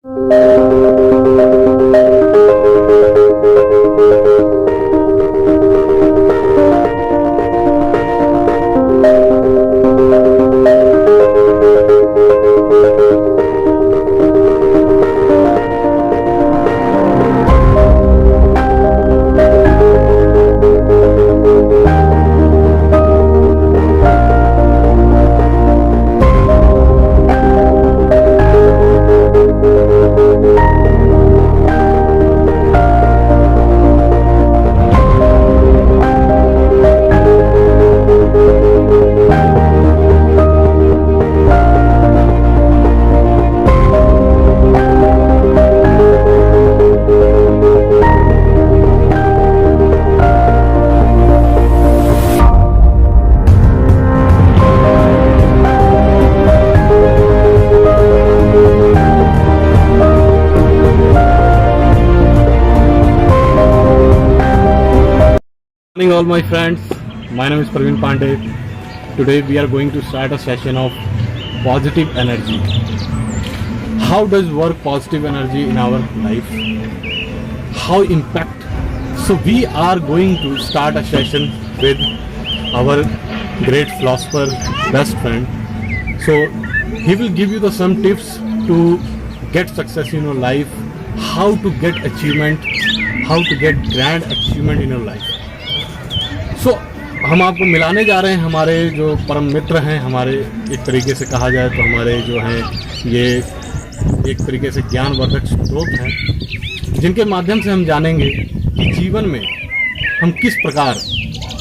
Morning all my friends, my name is Praveen Pandey. Today we are going to start a session of positive energy. How does work positive energy in our life? How impact? So we are going to start a session with our great philosopher, best friend. So he will give you some tips to get success in your life, how to get achievement, how to get grand achievement in your life. सो हम आपको मिलाने जा रहे हैं हमारे जो परम मित्र हैं, हमारे एक तरीके से कहा जाए तो हमारे जो हैं ये एक तरीके से ज्ञानवर्धक स्रोत हैं, जिनके माध्यम से हम जानेंगे कि जीवन में हम किस प्रकार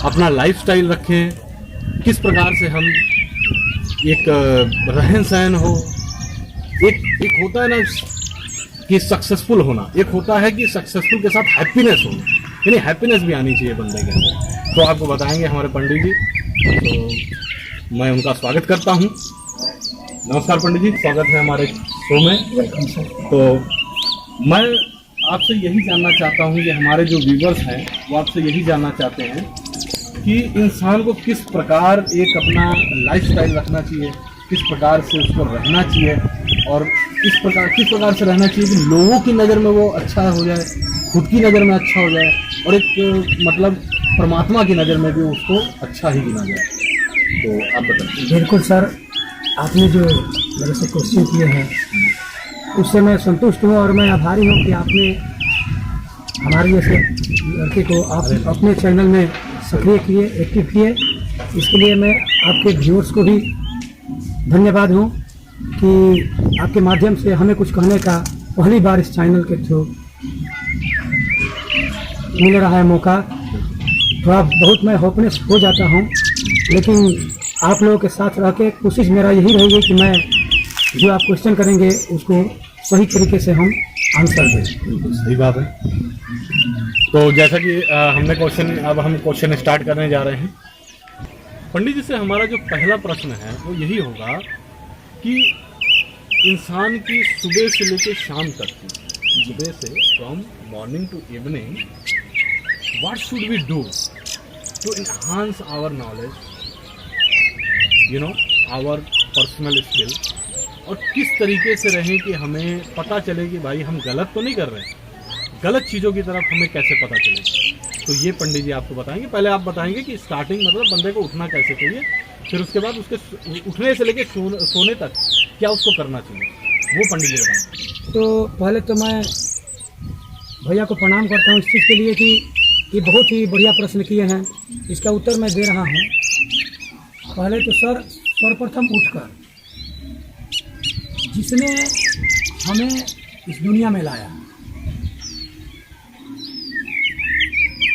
अपना लाइफस्टाइल रखें, किस प्रकार से हम एक रहन सहन हो। एक होता है ना कि सक्सेसफुल होना, एक होता है कि सक्सेसफुल के साथ हैप्पीनेस हो, यानी हैप्पीनेस भी आनी चाहिए बंदे के अंदर। तो आपको बताएंगे हमारे पंडित जी, तो मैं उनका स्वागत करता हूं। नमस्कार पंडित जी, स्वागत है हमारे शो में। तो मैं आपसे यही जानना चाहता हूं कि हमारे जो व्यूवर्स हैं वो आपसे यही जानना चाहते हैं कि इंसान को किस प्रकार एक अपना लाइफस्टाइल रखना चाहिए, किस प्रकार से उसको रहना चाहिए और किस प्रकार से रहना चाहिए कि लोगों की नज़र में वो अच्छा हो जाए, खुद की नज़र में अच्छा हो जाए और एक मतलब परमात्मा की नज़र में भी उसको अच्छा ही गिना जाए। तो आप बताइए। बिल्कुल सर, आपने जो मेरे से क्वेश्चन किए हैं उससे मैं संतुष्ट हूँ और मैं आभारी हूँ कि आपने हमारे जैसे लड़के को आप अपने चैनल में सक्रिय किए, एक्टिव किए। इसके लिए मैं आपके व्यूअर्स को भी धन्यवाद हूँ कि आपके माध्यम से हमें कुछ कहने का पहली बार इस चैनल के थ्रू मिल रहा है मौका। थोड़ा बहुत मैं होपलेस हो जाता हूँ, लेकिन आप लोगों के साथ रह के कोशिश मेरा यही रहेगी कि मैं जो आप क्वेश्चन करेंगे उसको सही तरीके से हम आंसर दें। सही बात है। तो जैसा कि अब हम क्वेश्चन स्टार्ट करने जा रहे हैं। पंडित जी से हमारा जो पहला प्रश्न है वो यही होगा कि इंसान की सुबह से लेकर शाम तक की, सुबह से from morning to evening, what should we do to enhance our knowledge, our personal skill, और किस तरीके से रहें कि हमें पता चले कि भाई हम गलत तो नहीं कर रहे हैं, गलत चीज़ों की तरफ हमें कैसे पता चले। तो ये पंडित जी आपको बताएंगे। पहले आप बताएंगे कि स्टार्टिंग मतलब बंदे को उठना कैसे चाहिए, फिर उसके बाद उसके उठने से लेकर सोने तक क्या उसको करना चाहिए, वो पंडित जी बताएंगे। तो पहले तो मैं भैया को प्रणाम करता हूँ इस चीज़ के लिए कि ये बहुत ही बढ़िया प्रश्न किए हैं, इसका उत्तर मैं दे रहा हूँ। पहले तो सर सर्वप्रथम उठकर जिसने हमें इस दुनिया में लाया,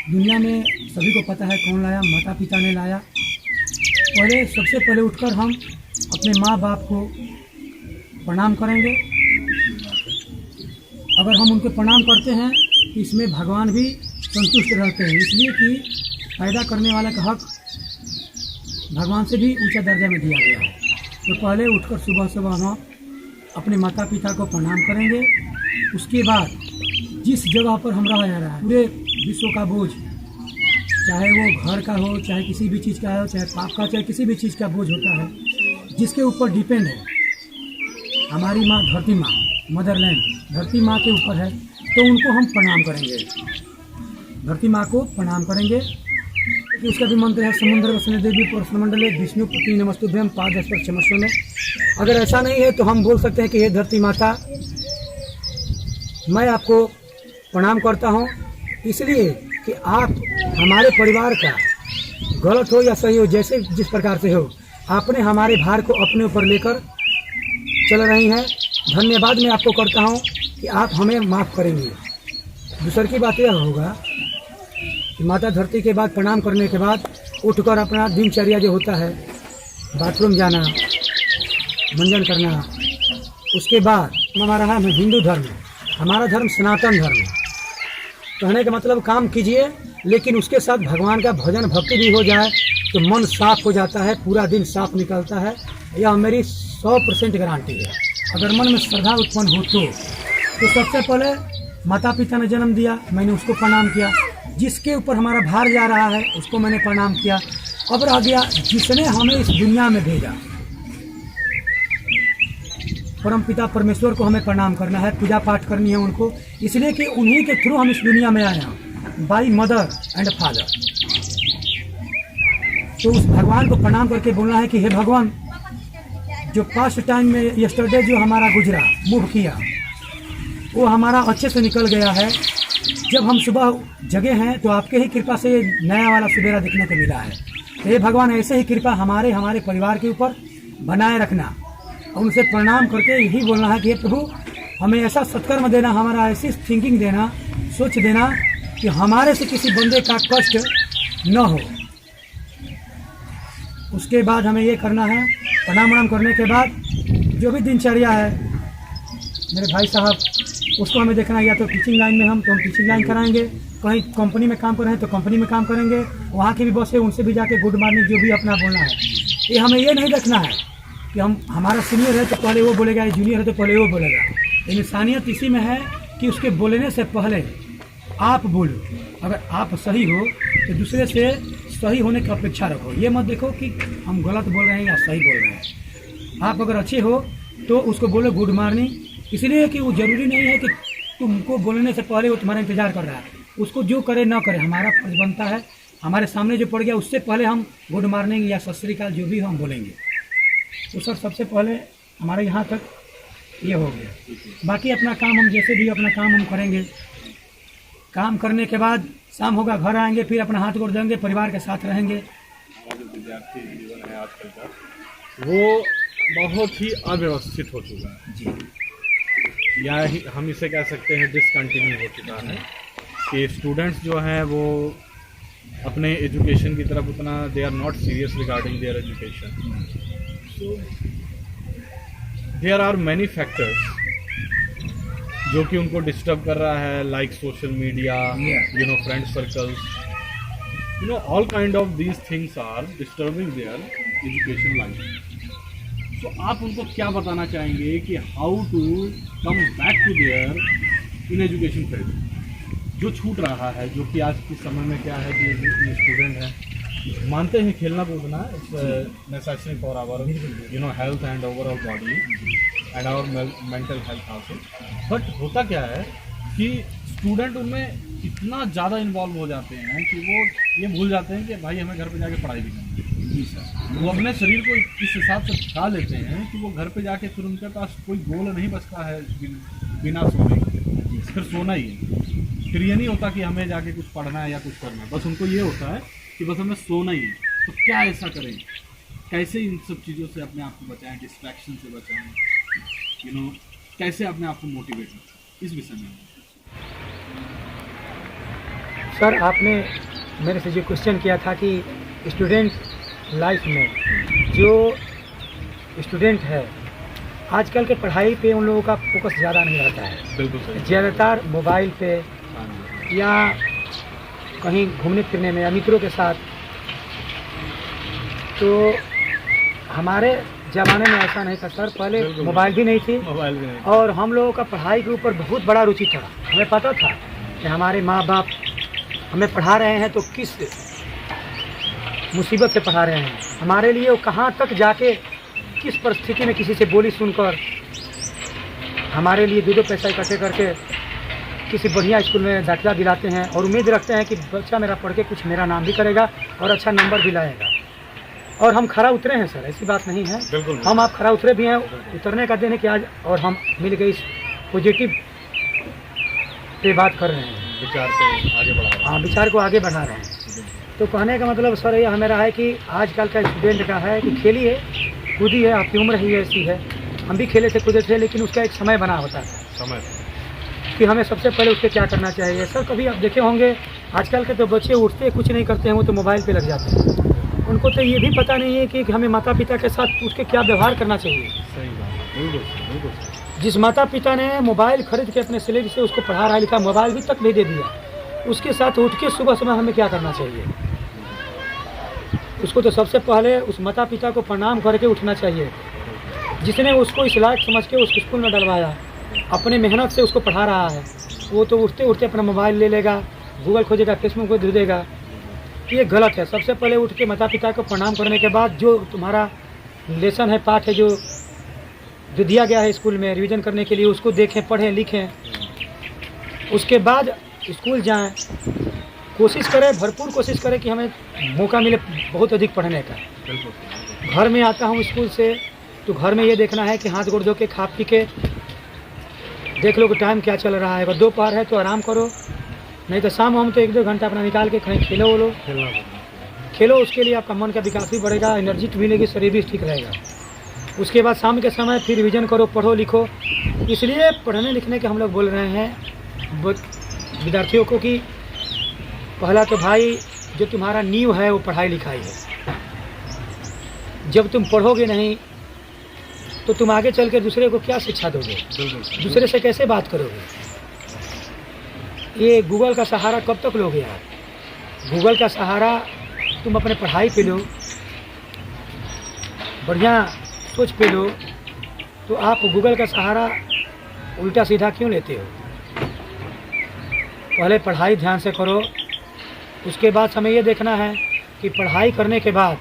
दुनिया में सभी को पता है कौन लाया, माता पिता ने लाया। सबसे पहले उठकर हम अपने माँ बाप को प्रणाम करेंगे। अगर हम उनको प्रणाम करते हैं तो इसमें भगवान भी संतुष्ट रहते हैं, इसलिए कि पैदा करने वाले का हक भगवान से भी ऊंचा दर्जा में दिया गया है। तो पहले उठकर सुबह सुबह हम अपने माता पिता को प्रणाम करेंगे। उसके बाद जिस जगह पर हम रह रहा है, पूरे विश्व का बोझ, चाहे वो घर का हो, चाहे किसी भी चीज़ का हो, चाहे पाप का, चाहे किसी भी चीज़ का बोझ होता है, जिसके ऊपर डिपेंड है हमारी माँ धरती माँ, मदरलैंड धरती माँ के ऊपर है, तो उनको हम प्रणाम करेंगे, धरती माँ को प्रणाम करेंगे। क्योंकि उसका भी मंत्र है, समुद्र वसने देवी प्रश्नमंडले विष्णु पत्नी नमस्तुभ्यम पाद स्पर्श क्षमस्व में। अगर ऐसा नहीं है तो हम बोल सकते हैं कि हे धरती माता, मैं आपको प्रणाम करता हूँ इसलिए कि आप हमारे परिवार का गलत हो या सही हो, जैसे जिस प्रकार से हो, आपने हमारे भार को अपने ऊपर लेकर चल रही हैं। धन्यवाद मैं आपको करता हूँ कि आप हमें माफ़ करेंगे। दूसरी की बात यह होगा कि माता धरती के बाद प्रणाम करने के बाद उठकर अपना दिनचर्या जो होता है, बाथरूम जाना, मंजन करना, उसके बाद हमारा है हिंदू धर्म, हमारा धर्म सनातन धर्म है। कहने का मतलब काम कीजिए, लेकिन उसके साथ भगवान का भजन भक्ति भी हो जाए तो मन साफ हो जाता है, पूरा दिन साफ निकलता है। यह मेरी 100% गारंटी है। अगर मन में श्रद्धा उत्पन्न हो तो सबसे पहले माता पिता ने जन्म दिया, मैंने उसको प्रणाम किया। जिसके ऊपर हमारा भार जा रहा है उसको मैंने प्रणाम किया। अब रह गया जिसने हमें इस दुनिया में भेजा, परम पिता परमेश्वर को हमें प्रणाम करना है, पूजा पाठ करनी है उनको, इसलिए कि उन्हीं के थ्रू हम इस दुनिया में आए हैं, बाई मदर एंड फादर। तो उस भगवान को प्रणाम करके बोलना है कि हे भगवान, जो पास्ट टाइम में यस्टरडे जो हमारा गुजरा, मूव किया, वो हमारा अच्छे से निकल गया है। जब हम सुबह जगे हैं तो आपके ही कृपा से नया वाला सवेरा देखने को मिला है। तो हे भगवान, ऐसे ही कृपा हमारे परिवार के ऊपर बनाए रखना। और उनसे प्रणाम करके यही बोलना है कि हे प्रभु, हमें ऐसा सत्कर्म देना, हमारा ऐसी थिंकिंग देना, सोच देना कि हमारे से किसी बंदे का कष्ट न हो। उसके बाद हमें ये करना है, प्रणाम करने के बाद जो भी दिनचर्या है मेरे भाई साहब, उसको हमें देखना है। या तो टीचिंग लाइन में हम टीचिंग लाइन कराएंगे, कहीं कंपनी में काम कर रहे हैं तो कंपनी में काम करेंगे, वहाँ की भी बॉस है उनसे भी जाके गुड मॉर्निंग जो भी अपना बोलना है। ये हमें ये नहीं देखना है कि हमारा सीनियर है तो पहले वो बोलेगा, जूनियर है तो पहले वो बोलेगा। इंसानियत इसी में है कि उसके बोलने से पहले आप बोलो। अगर आप सही हो तो दूसरे से सही होने की अपेक्षा रखो। ये मत देखो कि हम गलत बोल रहे हैं या सही बोल रहे हैं। आप अगर अच्छे हो तो उसको बोलो गुड मॉर्निंग, इसलिए कि वो ज़रूरी नहीं है कि तुमको बोलने से पहले वो तुम्हारा इंतज़ार कर रहा है। उसको जो करे ना करे, हमारा फर्ज बनता है, हमारे सामने जो पड़ गया उससे पहले हम गुड मॉर्निंग या सत श्री अकाल जो भी हम बोलेंगे। तो सर सबसे पहले हमारे यहाँ तक ये हो गया। बाकी अपना काम हम जैसे भी अपना काम हम करेंगे। काम करने के बाद शाम होगा, घर आएंगे, फिर अपना हाथ गोड़ देंगे, परिवार के साथ रहेंगे। हमारा जो विद्यार्थी जीवन है आजकल का, वो बहुत ही अव्यवस्थित हो चुका है जी, या हम इसे कह सकते हैं डिसकंटिन्यू हो चुका है कि स्टूडेंट्स जो हैं वो अपने एजुकेशन की तरफ उतना they are not serious regarding their education. So there are many factors जो कि उनको डिस्टर्ब कर रहा है, like social media, you know, friend circles, you know, all kind of these things are disturbing their education life. तो आप उनको क्या बताना चाहेंगे कि how to come back to their in education field, जो छूट रहा है, जो कि आज के समय में क्या है कि ये स्टूडेंट हैं, मानते हैं खेलना कूदना it's necessary for our you know health and overall body and our mental health also, but होता क्या है कि स्टूडेंट उनमें इतना ज़्यादा इन्वॉल्व हो जाते हैं कि वो ये भूल जाते हैं कि भाई हमें घर पे जाके पढ़ाई भी करनी है। जी सर, वो अपने शरीर को इस हिसाब से थका लेते हैं कि वो घर पे जाके फिर उनके पास कोई गोल नहीं बचता है बिना सोने के, फिर सोना ही है। फिर ये नहीं होता कि हमें जाके कुछ पढ़ना है या कुछ करना है, बस उनको ये होता है कि बस हमें सोना ही है। तो क्या ऐसा करें, कैसे इन सब चीज़ों से अपने आप को बचाएं, डिस्ट्रैक्शन से बचाएं, यू नो, कैसे अपने आप को मोटिवेट करें, इस विषय में। सर आपने मेरे से जो क्वेश्चन किया था कि स्टूडेंट लाइफ में जो स्टूडेंट है आजकल के पढ़ाई पे उन लोगों का फोकस ज़्यादा नहीं रहता है। बिल्कुल सही। ज़्यादातर मोबाइल पे या कहीं घूमने फिरने में या मित्रों के साथ। तो हमारे ज़माने में ऐसा नहीं था सर, पहले मोबाइल भी नहीं थी, मोबाइल भी नहीं, और हम लोगों का पढ़ाई के ऊपर बहुत बड़ा रुचि था। हमें पता था कि हमारे माँ बाप हमें पढ़ा रहे हैं तो किस मुसीबत से पढ़ा रहे हैं, हमारे लिए वो कहाँ तक जाके किस परिस्थिति में किसी से बोली सुनकर हमारे लिए दो पैसा इकट्ठे करके किसी बढ़िया स्कूल में दाखिला दिलाते हैं और उम्मीद रखते हैं कि बच्चा मेरा पढ़ के कुछ मेरा नाम भी करेगा और अच्छा नंबर भी लाएगा। और हम खरा उतरे हैं सर, ऐसी बात नहीं है। बिल्कुल हम आप खरा उतरे भी हैं, उतरने का दिन है कि आज और हम मिल गए इस पॉजिटिव पे बात कर रहे हैं, विचार पे आगे बढ़ा रहे हैं। हाँ, विचार को आगे बढ़ा रहे हैं। तो कहने का मतलब सर ये मेरा है कि आजकल का स्टूडेंट का है कि खेलिए कूदिए, आपकी उम्र ही ऐसी है। हम भी खेले थे कूदे थे, लेकिन उसका एक समय बना होता था समय कि हमें सबसे पहले उसके क्या करना चाहिए। सर कभी आप देखे होंगे आजकल के तो बच्चे उठते कुछ नहीं करते हैं, वो तो मोबाइल पे लग जाते हैं। उनको तो ये भी पता नहीं है कि हमें माता पिता के साथ उठ के क्या व्यवहार करना चाहिए। सही बात, बिल्कुल। जिस माता पिता ने मोबाइल खरीद के अपने सैलरी से उसको पढ़ा रहा लिखा, मोबाइल भी तक भी दे दिया, उसके साथ उठ के सुबह सुबह हमें क्या करना चाहिए। उसको तो सबसे पहले उस माता पिता को प्रणाम करके उठना चाहिए, जिसने उसको इस लायक समझ के उस स्कूल में डलवाया, अपने मेहनत से उसको पढ़ा रहा है। वो तो उठते उठते अपना मोबाइल ले लेगा, गूगल खोजेगा, फेसबुक को धो देगा। ये गलत है। सबसे पहले उठ के माता पिता को प्रणाम करने के बाद जो तुम्हारा लेसन है, पाठ है, जो दिया गया है स्कूल में रिवीजन करने के लिए, उसको देखें, पढ़ें, लिखें। उसके बाद स्कूल जाएं, कोशिश करें, भरपूर कोशिश करें कि हमें मौका मिले बहुत अधिक पढ़ने का। घर में आता हूँ स्कूल से तो घर में ये देखना है कि हाथ गोड़ धो के खा पी के देख लो कि टाइम क्या चल रहा है। अगर दोपहर है तो आराम करो, नहीं तो शाम हम तो 1-2 घंटा अपना निकाल के कहीं खेलो, वो लो खेलो। उसके लिए आपका मन का विकास भी बढ़ेगा, एनर्जी मिलेगी, शरीर भी ठीक रहेगा। उसके बाद शाम के समय फिर रिवीजन करो, पढ़ो लिखो। इसलिए पढ़ने लिखने के हम लोग बोल रहे हैं विद्यार्थियों को कि पहला तो भाई जो तुम्हारा नींव है वो पढ़ाई लिखाई है। जब तुम पढ़ोगे नहीं तो तुम आगे चल के दूसरे को क्या शिक्षा दोगे, दूसरे से कैसे बात करोगे। ये गूगल का सहारा कब तक लोगे यार। गूगल का सहारा तुम अपने पढ़ाई पे लो, बढ़िया सोच पे लो, तो आप गूगल का सहारा उल्टा सीधा क्यों लेते हो। पहले पढ़ाई ध्यान से करो। उसके बाद हमें ये देखना है कि पढ़ाई करने के बाद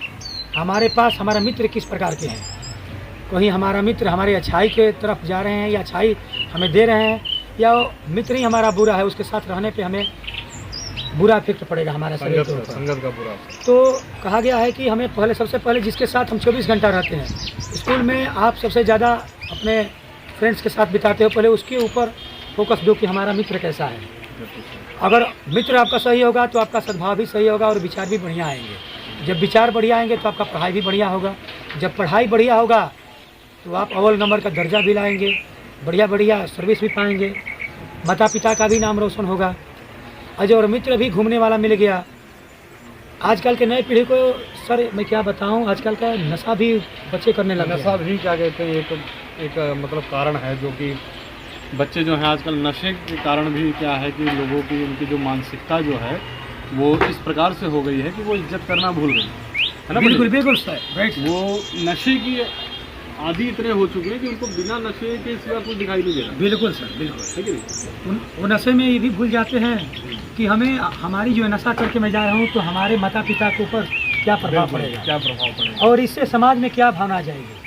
हमारे पास हमारा मित्र किस प्रकार के हैं। कहीं हमारा मित्र हमारी अच्छाई के तरफ जा रहे हैं या अच्छाई हमें दे रहे हैं, या मित्र ही हमारा बुरा है, उसके साथ रहने पे हमें बुरा इफेक्ट पड़ेगा हमारे शरीर के ऊपर। संगत का बुरा। तो कहा गया है कि हमें पहले सबसे पहले जिसके साथ हम 24 घंटा रहते हैं स्कूल में, आप सबसे ज़्यादा अपने फ्रेंड्स के साथ बिताते हो, पहले उसके ऊपर फोकस दो कि हमारा मित्र कैसा है। अगर मित्र आपका सही होगा तो आपका सद्भाव भी सही होगा और विचार भी बढ़िया आएंगे। जब विचार बढ़िया आएंगे तो आपका पढ़ाई भी बढ़िया होगा। जब पढ़ाई बढ़िया होगा तो आप अव्वल नंबर का दर्जा भी लाएंगे, बढ़िया सर्विस भी पाएंगे, माता पिता का भी नाम रोशन होगा। और मित्र भी घूमने वाला मिल गया। आजकल के नए पीढ़ी को सर मैं क्या बताऊं, आजकल का नशा भी बच्चे करने लगे। नशा भी क्या कहते हैं, एक मतलब कारण है जो कि बच्चे जो हैं आजकल नशे के कारण भी क्या है कि लोगों की उनकी जो मानसिकता जो है वो इस प्रकार से हो गई है कि वो इज्जत करना भूल गई है ना। बिल्कुल सर, राइट। वो नशे की आदि इतने हो चुके हैं कि उनको बिना नशे के सिवा कुछ दिखाई नहीं दे रहा। बिल्कुल सर, बिल्कुल। है कि नहीं? वो नशे में ये भी भूल जाते हैं कि हमें हमारी जो नशा करके मैं जा रहा हूँ तो हमारे माता पिता के ऊपर क्या प्रभाव पड़ेगा, क्या प्रभाव पड़ेगा, और इससे समाज में क्या भावना जाएगी।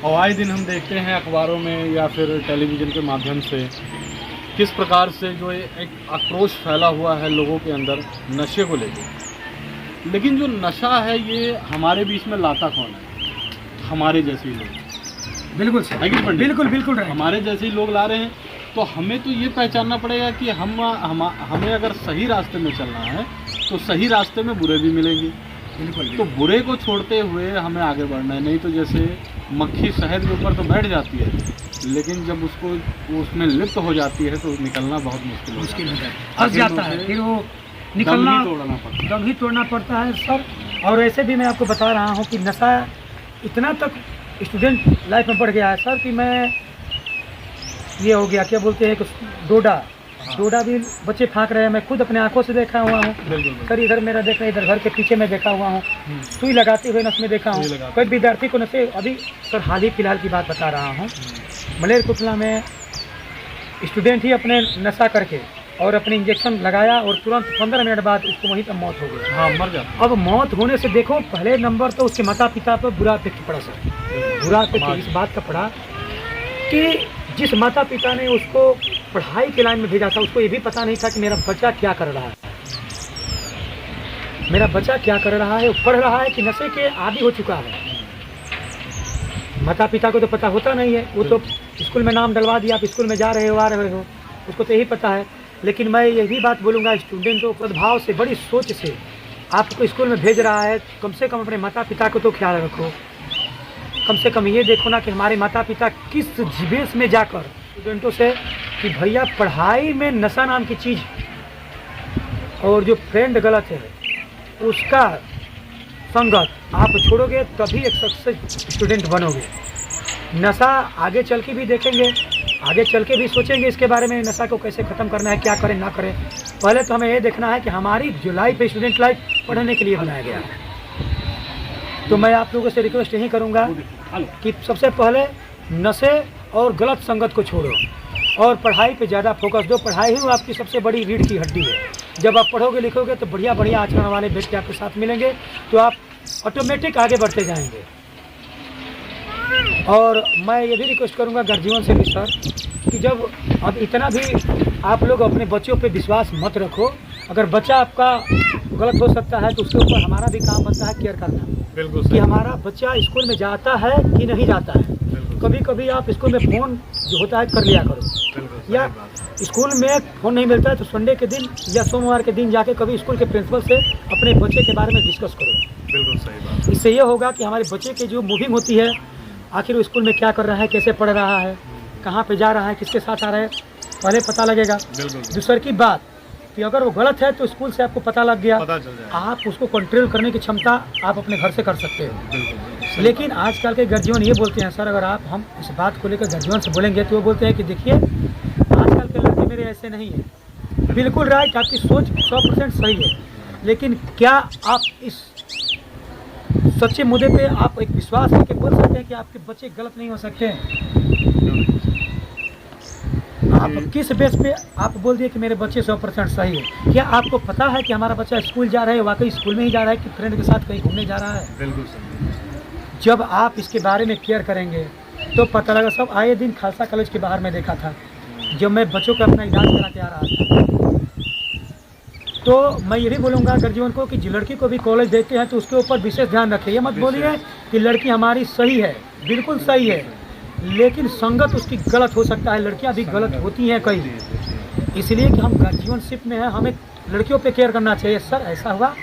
और आए दिन हम देखते हैं अखबारों में या फिर टेलीविज़न के माध्यम से किस प्रकार से जो एक आक्रोश फैला हुआ है लोगों के अंदर नशे को लेकर। लेकिन जो नशा है ये हमारे बीच में लाता कौन है? हमारे जैसे ही लोग। बिल्कुल सर, बिल्कुल हमारे जैसे ही लोग ला रहे हैं। तो हमें तो ये पहचानना पड़ेगा कि हमें अगर सही रास्ते में चलना है तो सही रास्ते में बुरे भी मिलेंगे। बिल्कुल। तो बुरे को छोड़ते हुए हमें आगे बढ़ना है। नहीं तो जैसे मक्खी शहद के ऊपर तो बैठ जाती है, लेकिन जब उसमें लिप्त हो जाती है तो निकलना बहुत मुश्किल है, फंस जाता है, फिर वो निकलना दम ही तोड़ना पड़ता है सर। और ऐसे भी मैं आपको बता रहा हूँ कि नशा इतना तक स्टूडेंट लाइफ में बढ़ गया है सर कि मैं ये हो गया, क्या बोलते हैं, डोडा भी बच्चे फाँक रहे हैं। मैं खुद अपने आंखों से देखा हुआ हूँ सर। इधर मेरा देख रहे, इधर घर के पीछे मैं देखा हुआ हूँ, सुई लगाते हुए नस में देखा हूँ। कोई विद्यार्थी को नशे, अभी सर हाल ही फिलहाल की बात बता रहा हूँ, मलेरकोटला में स्टूडेंट ही अपने नशा करके और अपने इंजेक्शन लगाया और तुरंत 15 मिनट बाद उसको वहीं पर मौत हो गई। हाँ, मर गया। अब मौत होने से देखो, पहले नंबर तो उसके माता पिता पर बुरा इफेक्ट पड़ा सर, बुरा इफेक्ट इस बात का पड़ा कि जिस माता पिता ने उसको पढ़ाई के लाइन में भेजा था, उसको ये भी पता नहीं था कि मेरा बच्चा क्या कर रहा है, मेरा बच्चा क्या कर रहा है, वो पढ़ रहा है कि नशे के आदी हो चुका है। माता पिता को तो पता होता नहीं है, वो तो स्कूल में नाम डलवा दिया, आप स्कूल में जा रहे हो आ रहे हो, उसको तो यही पता है। लेकिन मैं यही बात बोलूँगा स्टूडेंटों को, सद्भाव से, बड़ी सोच से आपको स्कूल में भेज रहा है, कम से कम अपने माता पिता को तो ख्याल रखो। कम से कम ये देखो ना कि हमारे माता पिता किस जिबेस में जाकर स्टूडेंटों से कि भैया पढ़ाई में नशा नाम की चीज़ और जो फ्रेंड गलत है उसका संगत आप छोड़ोगे तभी एक सक्सेस स्टूडेंट बनोगे। नशा आगे चल के भी देखेंगे, आगे चल के भी सोचेंगे इसके बारे में, नशा को कैसे ख़त्म करना है, क्या करें ना करें। पहले तो हमें ये देखना है कि हमारी जो लाइफ है, स्टूडेंट लाइफ पढ़ने के लिए बनाया गया है। तो मैं आप लोगों से रिक्वेस्ट यही करूँगा कि सबसे पहले नशे और गलत संगत को छोड़ो और पढ़ाई पे ज़्यादा फोकस दो। पढ़ाई ही आपकी सबसे बड़ी रीढ़ की हड्डी है। जब आप पढ़ोगे लिखोगे तो बढ़िया बढ़िया आचरण वाले व्यक्ति आपके साथ मिलेंगे, तो आप ऑटोमेटिक आगे बढ़ते जाएंगे। और मैं ये भी रिक्वेस्ट करूँगा गार्जियन से भी सर कि जब अब इतना भी आप लोग अपने बच्चों पे विश्वास मत रखो। अगर बच्चा आपका गलत हो सकता है तो उसके ऊपर हमारा भी काम बनता है केयर करना, बिल्कुल कि हमारा बच्चा स्कूल में जाता है कि नहीं जाता है। कभी कभी आप स्कूल में फ़ोन जो होता है कर लिया करो, या स्कूल में फ़ोन नहीं मिलता है तो संडे के दिन या सोमवार के दिन जाके कभी स्कूल के प्रिंसिपल से अपने बच्चे के बारे में डिस्कस करो। बिल्कुल सही बात। इससे ये होगा कि हमारे बच्चे की जो मूविंग होती है, आखिर वो स्कूल में क्या कर रहा है, कैसे पढ़ रहा है, कहाँ पे जा रहा है, किसके साथ आ रहा है, पहले पता लगेगा। दूसरी की बात कि अगर वो गलत है तो स्कूल से आपको पता लग गया, आप उसको कंट्रोल करने की क्षमता आप अपने घर से कर सकते हो। लेकिन आजकल के गार्जियन ये बोलते हैं सर, अगर हम इस बात को लेकर गार्जियन से बोलेंगे तो वो बोलते हैं कि देखिए आजकल के लड़के मेरे ऐसे नहीं है। बिल्कुल राइट, आपकी सोच 100% सही है, लेकिन क्या आप इस सच्चे मुद्दे पे आप एक विश्वास करके बोल सकते हैं कि आपके बच्चे गलत नहीं हो सकते हैं? आप किस बेस पे आप बोल दिए कि मेरे बच्चे 100% सही है? क्या आपको पता है कि हमारा बच्चा स्कूल जा रहा है, वाकई स्कूल में ही जा रहा है कि फ्रेंड के साथ कहीं घूमने जा रहा है? बिल्कुल सही। जब आप इसके बारे में केयर करेंगे तो पता लगा। सब आए दिन खालसा कॉलेज के बाहर में देखा था, जब मैं बच्चों का अपना इलाज करा के आ रहा था। तो मैं ये भी बोलूँगा गार्जियन को कि लड़की को भी कॉलेज देते हैं तो उसके ऊपर विशेष ध्यान रखें। ये मत बोलिए कि लड़की हमारी सही है, बिल्कुल सही है, लेकिन संगत उसकी गलत हो सकता है। लड़कियां भी गलत होती हैं कई, इसलिए कि हम गार्जियनशिप में हैं, हमें लड़कियों पे केयर करना चाहिए। सर ऐसा हुआ,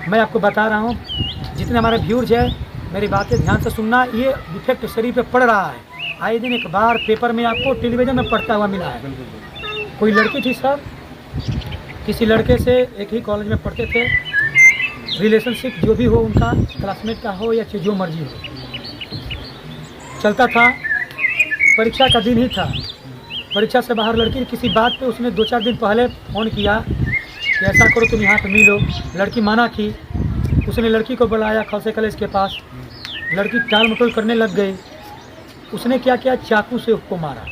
मैं आपको बता रहा हूँ, जितने हमारे व्यूअर्स हैं मेरी बातें ध्यान से सुनना, ये इफेक्ट शरीर पे पड़ रहा है। आए दिन अखबार पेपर में आपको टेलीविज़न में पढ़ता हुआ मिला है। कोई लड़की थी सर, किसी लड़के से एक ही कॉलेज में पढ़ते थे, रिलेशनशिप जो भी हो उनका, क्लासमेट का हो या जो मर्जी हो, चलता था। परीक्षा का दिन ही था, परीक्षा से बाहर लड़की किसी बात पे उसने 2-4 दिन पहले फ़ोन किया कि ऐसा करो तुम यहाँ पे मिलो। लड़की माना की, उसने लड़की को बुलाया खालसा कॉलेज के पास। लड़की टाल मटोल करने लग गई। उसने क्या किया, चाकू से उसको मारा,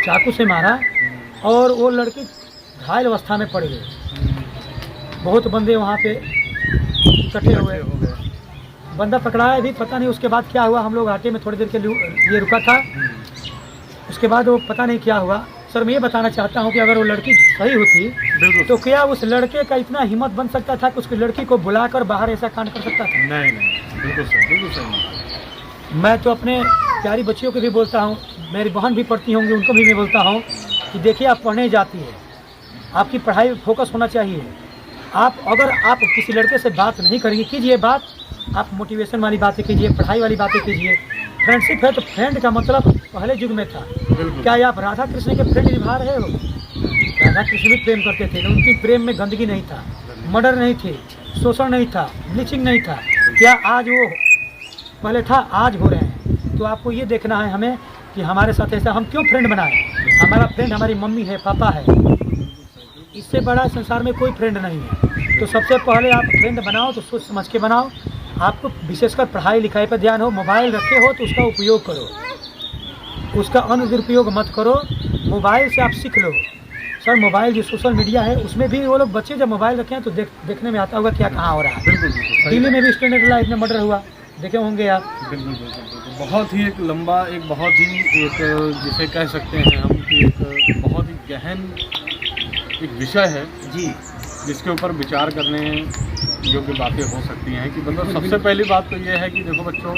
चाकू से मारा और वो लड़की घायल अवस्था में पड़ गई। बहुत बंदे वहाँ पे इकट्ठे हुए, बंदा पकड़ाया भी, पता नहीं उसके बाद क्या हुआ। हम लोग आटे में थोड़ी देर के लिए रुका था, उसके बाद वो पता नहीं क्या हुआ। सर मैं ये बताना चाहता हूँ कि अगर वो लड़की सही होती तो क्या उस लड़के का इतना हिम्मत बन सकता था कि उसकी लड़की को बुलाकर बाहर ऐसा कांड कर सकता था? नहीं, बिल्कुल सही, बिल्कुल सही। मैं तो अपने प्यारी बच्चियों को भी बोलता हूँ, मेरी बहन भी पढ़ती होंगी, उनको भी मैं बोलता हूँ कि देखिए आप पढ़ने जाती है, आपकी पढ़ाई में फोकस होना चाहिए। अगर आप किसी लड़के से बात नहीं करेंगे, कीजिए बात, आप मोटिवेशन वाली बातें कीजिए, पढ़ाई वाली बातें कीजिए। फ्रेंडशिप है तो फ्रेंड का मतलब पहले युग में था। क्या आप राधा कृष्ण के फ्रेंड निभा रहे हो? राधा कृष्ण भी प्रेम करते थे, उनकी प्रेम में गंदगी नहीं था, मर्डर नहीं थे, शोषण नहीं था, ब्लीचिंग नहीं था। क्या आज वो पहले था, आज हो रहे हैं? तो आपको ये देखना है हमें कि हमारे साथ ऐसा हम क्यों फ्रेंड बनाएं। हमारा फ्रेंड हमारी मम्मी है, पापा है, इससे बड़ा संसार में कोई फ्रेंड नहीं है। तो सबसे पहले आप फ्रेंड बनाओ तो सोच समझ के बनाओ। आपको विशेषकर पढ़ाई लिखाई पर ध्यान हो। मोबाइल रखे हो तो उसका उपयोग करो, उसका अनुदुरुपयोग मत करो। मोबाइल से आप सीख लो। सर मोबाइल जो सोशल मीडिया है उसमें भी वो लोग बच्चे जब मोबाइल रखे हैं तो देखने में आता होगा क्या कहाँ हो रहा है। दिल्ली में भी स्टैंडर्ड लाइफ में मर्डर हुआ, देखे होंगे आप। बहुत ही एक लंबा, एक बहुत ही एक जिसे कह सकते हैं हम कि एक बहुत ही गहन एक विषय है जी जिसके ऊपर विचार करने योग्य बातें हो सकती हैं। कि मतलब सबसे पहली बात तो ये है कि देखो बच्चों,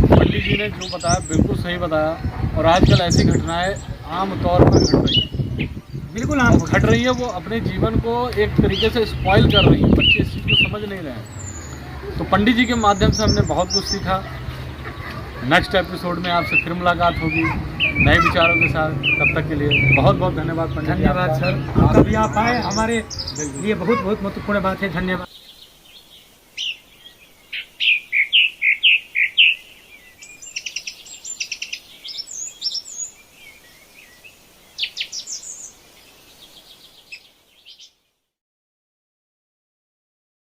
पंडित जी ने जो बताया बिल्कुल सही बताया, और आजकल ऐसी घटनाएं आम तौर पर घट रही हैं, बिल्कुल आम घट रही है। वो अपने जीवन को एक तरीके से स्पॉइल कर रही हैं, बच्चे इस चीज़ को समझ नहीं रहे हैं। तो पंडित जी के माध्यम से हमने बहुत कुछ सीखा। नेक्स्ट एपिसोड में आपसे फिर मुलाकात होगी नए विचारों के साथ। तब तक के लिए बहुत बहुत धन्यवाद पंडित जी। धन्यवाद सर, आपका भी आप आए हमारे लिए बहुत बहुत महत्वपूर्ण बात है। धन्यवाद।